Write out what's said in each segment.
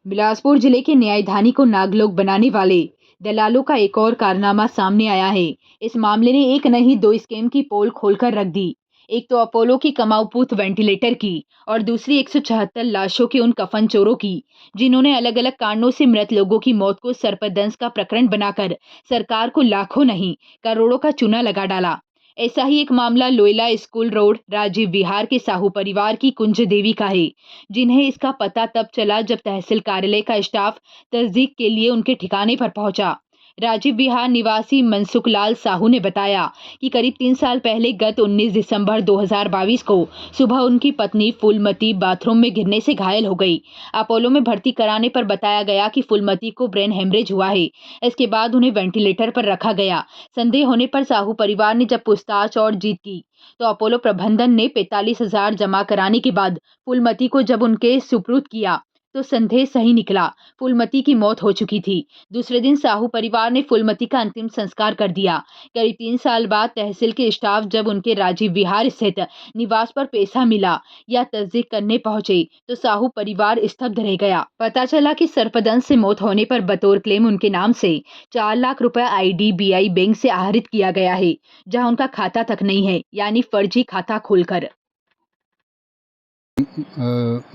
बिलासपुर जिले के न्यायधानी को नागलोक बनाने वाले दलालों का एक और कारनामा सामने आया है। इस मामले ने एक नहीं दो स्कैम की पोल खोलकर रख दी। एक तो अपोलो की कमाऊपूत वेंटिलेटर की और दूसरी 174 लाशों के उन कफन चोरों की, जिन्होंने अलग अलग कारणों से मृत लोगों की मौत को सर्पदंश का प्रकरण बनाकर सरकार को लाखों नहीं करोड़ों का चूना लगा डाला। ऐसा ही एक मामला लोयला स्कूल रोड राजीव विहार के साहू परिवार की कुंज देवी का है, जिन्हें इसका पता तब चला जब तहसील कार्यालय का स्टाफ तस्दीक के लिए उनके ठिकाने पर पहुंचा। राजीव विहार निवासी मनसुख लाल साहू ने बताया कि करीब 3 साल पहले गत 19 दिसंबर 2022 को सुबह उनकी पत्नी फूलमती बाथरूम में गिरने से घायल हो गई। अपोलो में भर्ती कराने पर बताया गया कि फूलमती को ब्रेन हेमरेज हुआ है। इसके बाद उन्हें वेंटिलेटर पर रखा गया। संदेह होने पर साहू परिवार ने जब पूछताछ और जीत की तो अपोलो प्रबंधन ने 45,000 जमा कराने के बाद फूलमती को जब उनके सुपुर्द किया तो संदेह सही निकला। फूलमती की मौत हो चुकी थी। दूसरे दिन साहू परिवार ने फूलमती का अंतिम संस्कार कर दिया। करीब 3 साल बाद तहसील के स्टाफ जब उनके राजीव विहार स्थित निवास पर पैसा मिला या तस्दीक करने पहुंचे तो साहू परिवार स्तब्ध रह गया। पता चला कि सर्पदंश से मौत होने पर बतौर क्लेम उनके नाम से 4 लाख रुपए IDBI बैंक से आहरित किया गया है, जहां उनका खाता तक नहीं है, यानी फर्जी खाता खोलकर।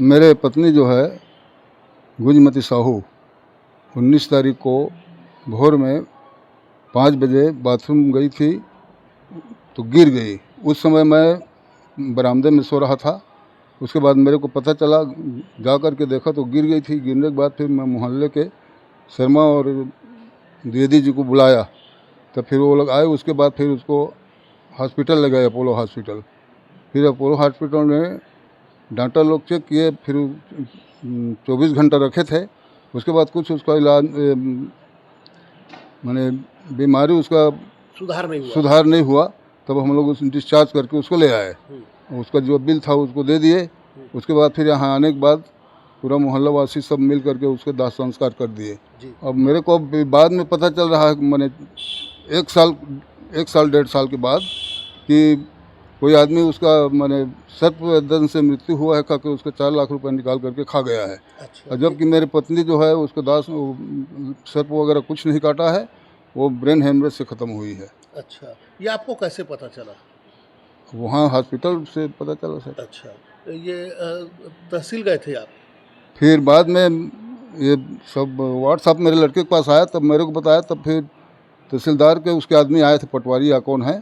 मेरे पत्नी जो है गुंजमती साहू 19 तारीख को भोर में 5 बजे बाथरूम गई थी तो गिर गई। उस समय मैं बरामदे में सो रहा था। उसके बाद मेरे को पता चला, जा कर के देखा तो गिर गई थी। गिरने के बाद फिर मैं मोहल्ले के शर्मा और द्विवेदी जी को बुलाया, तो फिर वो लोग आए। उसके बाद फिर उसको हॉस्पिटल ले गए, अपोलो हॉस्पिटल। फिर अपोलो हॉस्पिटल में डॉक्टर लोग चेक किए, फिर 24 घंटा रखे थे। उसके बाद कुछ उसका इलाज माने बीमारी उसका सुधार नहीं हुआ। तब हम लोग उस डिस्चार्ज करके उसको ले आए। उसका जो बिल था उसको दे दिए। उसके बाद फिर यहाँ आने के बाद पूरा मोहल्ला वासी सब मिल करके उसके दाह संस्कार कर दिए। अब मेरे को बाद में पता चल रहा है, मैंने 1 साल 1.5 साल के बाद, कि कोई आदमी उसका मैंने सर्पदंश से मृत्यु हुआ है करके उसके 4 लाख रुपए निकाल करके खा गया है। और जबकि मेरी पत्नी जो है उसको सर्प वगैरह कुछ नहीं काटा है, वो ब्रेन हेमरेज से ख़त्म हुई है। अच्छा, ये आपको कैसे पता चला? वहाँ हॉस्पिटल से पता चला सर। अच्छा, ये तहसील गए थे आप? फिर बाद में ये सब व्हाट्सएप मेरे लड़के के पास आया, तब मेरे को बताया। तब फिर तहसीलदार के उसके आदमी आए थे, पटवारी या कौन है,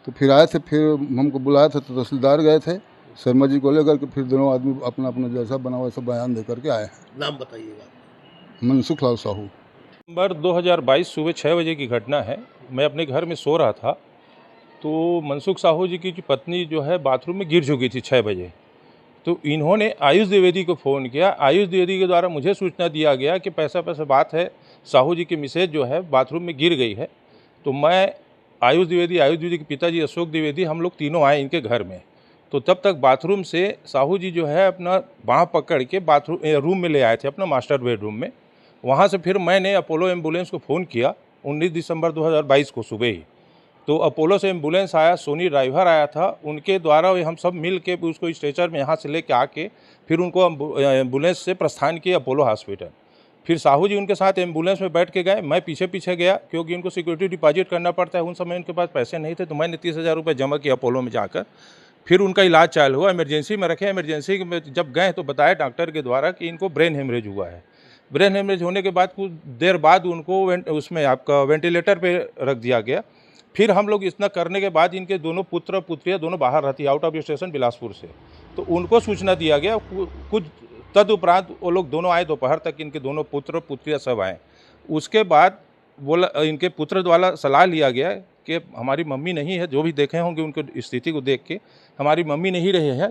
तो फिर आए थे। फिर हमको बुलाया था तो तहसीलदार गए थे शर्मा जी को लेकर के। फिर दोनों आदमी अपना अपना जैसा बना वैसा बयान दे करके आए हैं। नाम बताइएगा। मनसुख लाल साहू। नवंबर 2022 सुबह 6 बजे की घटना है। मैं अपने घर में सो रहा था तो मनसुख साहू जी की पत्नी जो है बाथरूम में गिर चुकी थी 6 बजे। तो इन्होंने आयुष द्विवेदी को फ़ोन किया। आयुष द्विवेदी के द्वारा मुझे सूचना दिया गया कि पैसा बात है, साहू जी की मिसेज जो है बाथरूम में गिर गई है। तो मैं आयुष द्विवेदी के पिताजी अशोक द्विवेदी, हम लोग तीनों आए इनके घर में। तो तब तक बाथरूम से साहू जी जो है अपना बाँह पकड़ के बाथरूम रूम में ले आए थे, अपना मास्टर बेडरूम में। वहाँ से फिर मैंने अपोलो एम्बुलेंस को फ़ोन किया 19 दिसंबर 2022 को सुबह ही। तो अपोलो से एम्बुलेंस आया, सोनी ड्राइवर आया था, उनके द्वारा हम सब मिल के उसको स्ट्रेचर में यहाँ से लेके आके फिर उनको एम्बुलेंस से प्रस्थान किया अपोलो हॉस्पिटल। फिर साहू जी उनके साथ एम्बुलेंस में बैठ के गए। मैं पीछे पीछे गया क्योंकि उनको सिक्योरिटी डिपॉजिट करना पड़ता है। उन समय उनके पास पैसे नहीं थे, तो मैंने 30,000 रुपये जमा किया अपोलो में जाकर। फिर उनका इलाज चालू हुआ, इमरजेंसी में रखे। इमरजेंसी में जब गए तो बताया डॉक्टर के द्वारा कि इनको ब्रेन हेमरेज हुआ है। ब्रेन हेमरेज होने के बाद कुछ देर बाद उनको उसमें आपका वेंटिलेटर पे रख दिया गया। फिर हम लोग इतना करने के बाद इनके दोनों पुत्र पुत्रियाँ दोनों बाहर रहती, आउट ऑफ स्टेशन बिलासपुर से, तो उनको सूचना दिया गया। कुछ तदुपरांत वो लोग दोनों आए, दोपहर तक इनके दोनों पुत्र पुत्रियाँ सब आए। उसके बाद बोला, इनके पुत्र द्वारा सलाह लिया गया कि हमारी मम्मी नहीं है, जो भी देखे होंगे उनकी स्थिति को देख के हमारी मम्मी नहीं रही है,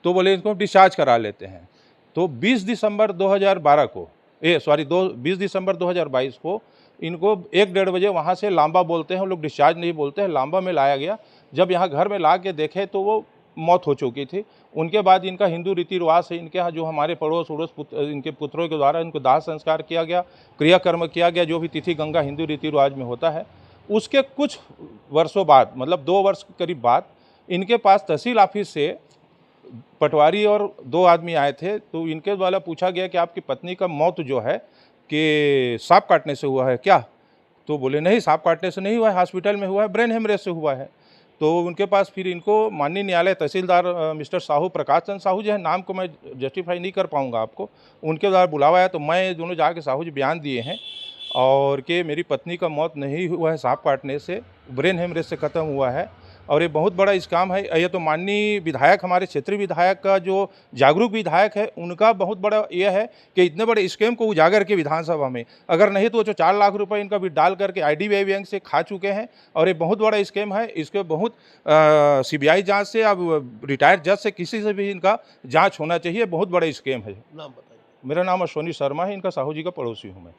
तो बोले इनको डिस्चार्ज करा लेते हैं। तो 20 दिसंबर 2022 को इनको 1-1:30 बजे वहाँ से लांबा बोलते हैं, हम लोग डिस्चार्ज नहीं बोलते हैं, लांबा में लाया गया। जब यहाँ घर में ला के देखे तो वो मौत हो चुकी थी। उनके बाद इनका हिंदू रीति रिवाज से इनके यहाँ जो हमारे पड़ोस इनके पुत्रों के द्वारा इनको दाह संस्कार किया गया, क्रियाकर्म किया गया, जो भी तिथि गंगा हिंदू रीति रिवाज में होता है। उसके कुछ वर्षों बाद, मतलब 2 वर्ष के करीब बाद, इनके पास तहसील ऑफिस से पटवारी और 2 आदमी आए थे, तो इनके द्वारा पूछा गया कि आपकी पत्नी का मौत जो है कि सांप काटने से हुआ है क्या? तो बोले नहीं, सांप काटने से नहीं हुआ है, हॉस्पिटल में हुआ है, ब्रेन हेमरेज से हुआ है। तो उनके पास फिर इनको माननीय न्यायालय तहसीलदार मिस्टर साहू, प्रकाश चंद्र साहू जो है, नाम को मैं जस्टिफाई नहीं कर पाऊँगा आपको, उनके द्वारा बुलावा है। तो मैं दोनों जाके साहू जी बयान दिए हैं और कि मेरी पत्नी का मौत नहीं हुआ है सांप काटने से, ब्रेन हेमरेज से ख़त्म हुआ है। और ये बहुत बड़ा स्कैम है। ये तो माननीय विधायक, हमारे क्षेत्रीय विधायक का जो जागरूक विधायक है, उनका बहुत बड़ा ये है कि इतने बड़े स्कैम को उजागर के विधानसभा में, अगर नहीं तो जो 4 लाख रुपए इनका भी डाल करके IDBI बैंक से खा चुके हैं। और ये बहुत बड़ा स्कैम है। इसके बहुत CBI जांच से, अब रिटायर्ड जज से, किसी से भी इनका जांच होना चाहिए। बहुत बड़ा स्कैम है। नाम बताइए। मेरा नाम अश्वनी शर्मा है, इनका साहू जी का पड़ोसी हूँ मैं।